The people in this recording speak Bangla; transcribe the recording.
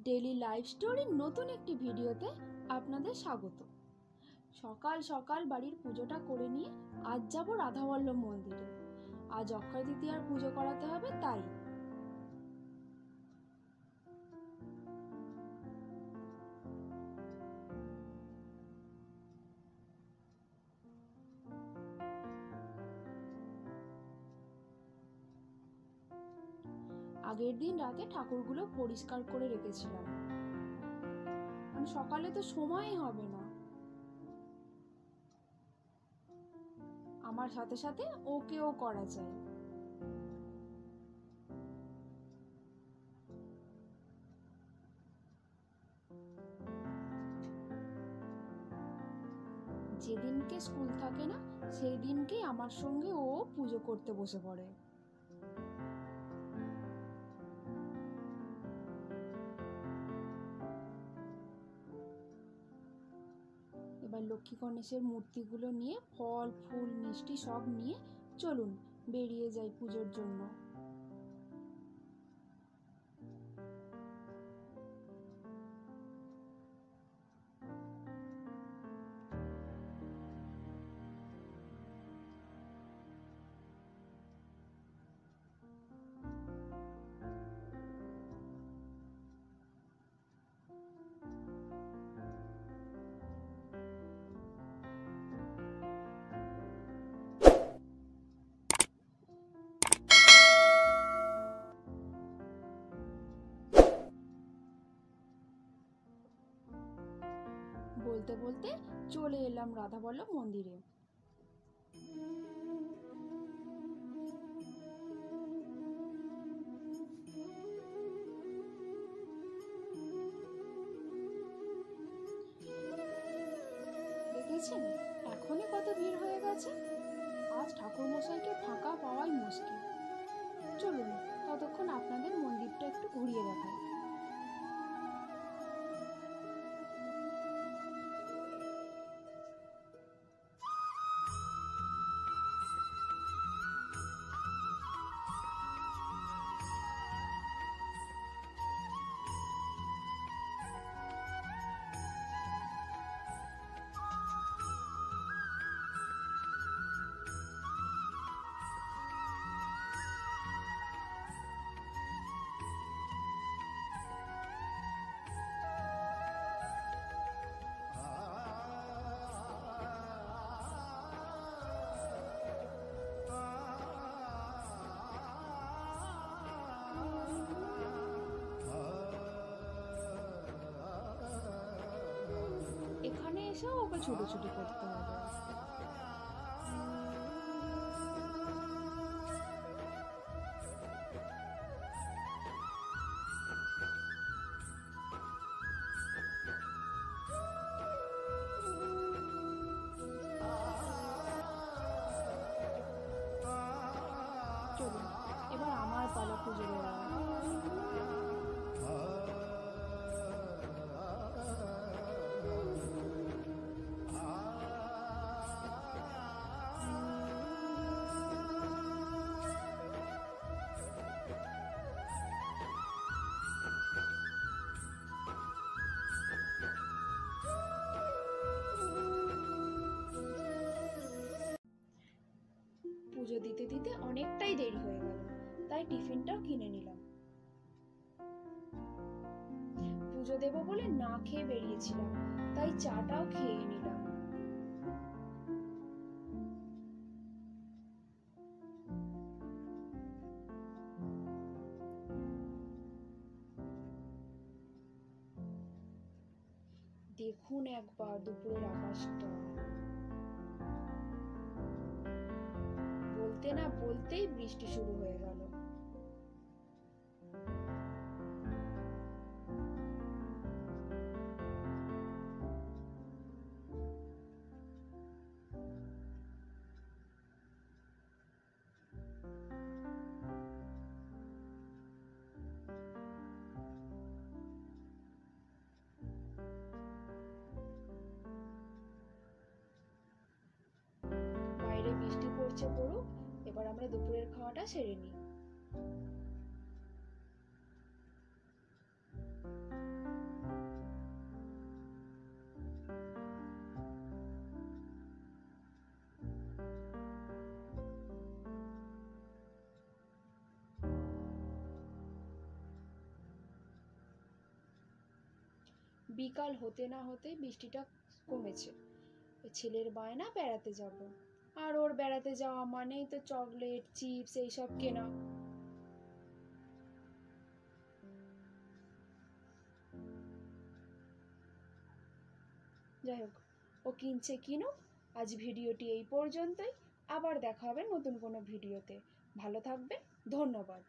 ডেইলি লাইফ স্টোরির নতুন একটি ভিডিওতে আপনাদের স্বাগত। সকাল সকাল বাড়ির পুজোটা করে নিয়ে আজ যাব রাধাবল্লভ মন্দিরে। আজ অক্ষয় তৃতীয়ার পুজো করাতে হবে, তাই আগের দিন রাতে ঠাকুরগুলো পরিষ্কার করে রেখেছিলাম, কারণ সকালে তো সময়ই হবে না। আমার সাথে সাথে ওকেও করা যায়। যেদিনকে স্কুল থাকে না সেই দিনকেই আমার সঙ্গে ও পুজো করতে বসে পড়ে। এবার লক্ষ্মী গণেশের মূর্তিগুলো নিয়ে ফল ফুল মিষ্টি সব নিয়ে চলুন বেরিয়ে যাই পুজোর জন্য। বলতে বলতে চলে এলাম রাধাবল্লভ মন্দিরে। দেখেছেন এখনই কত ভিড় হয়ে গেছে। আজ ঠাকুর মশাইকে ফাঁকা পাওয়াই মুশকিল। চলুন ততক্ষণ আপনাদের মন্দিরটা একটু ঘুরিয়ে দেখাই। এখানে এসেও ওকে ছুটোছুটি করতে হবে। চলুন এবার আমার পালা পুজো দেওয়া। পুজো দিতে দিতে অনেকটাই দেরি হয়ে গেল, তাই টিফিনটাও কিনে নিলাম। পুজো দেব বলে না খেয়ে বেরিয়েছিলাম, তাই চাটাও খেয়ে নিলাম। দেখুন একবার দুপুরের আকাশটা। বলতে না বলতেই বৃষ্টি শুরু হয়ে গেল। বাইরে বৃষ্টি পড়ছে পড়ুক, এবার আমরা দুপুরের খাওয়াটা সেরে নিই। বিকাল হতে না হতেই বৃষ্টিটা কমেছে। ছেলের বায়না বেড়াতে যাব, আর ওর বেড়াতে যাওয়া মানেই তো চকলেট, চিপস এইসব কেনা। যাই হোক, ও কিনছে কিনুক। আজ ভিডিওটি এই পর্যন্তই। আবার দেখা হবে নতুন কোনো ভিডিওতে। ভালো থাকবেন। ধন্যবাদ।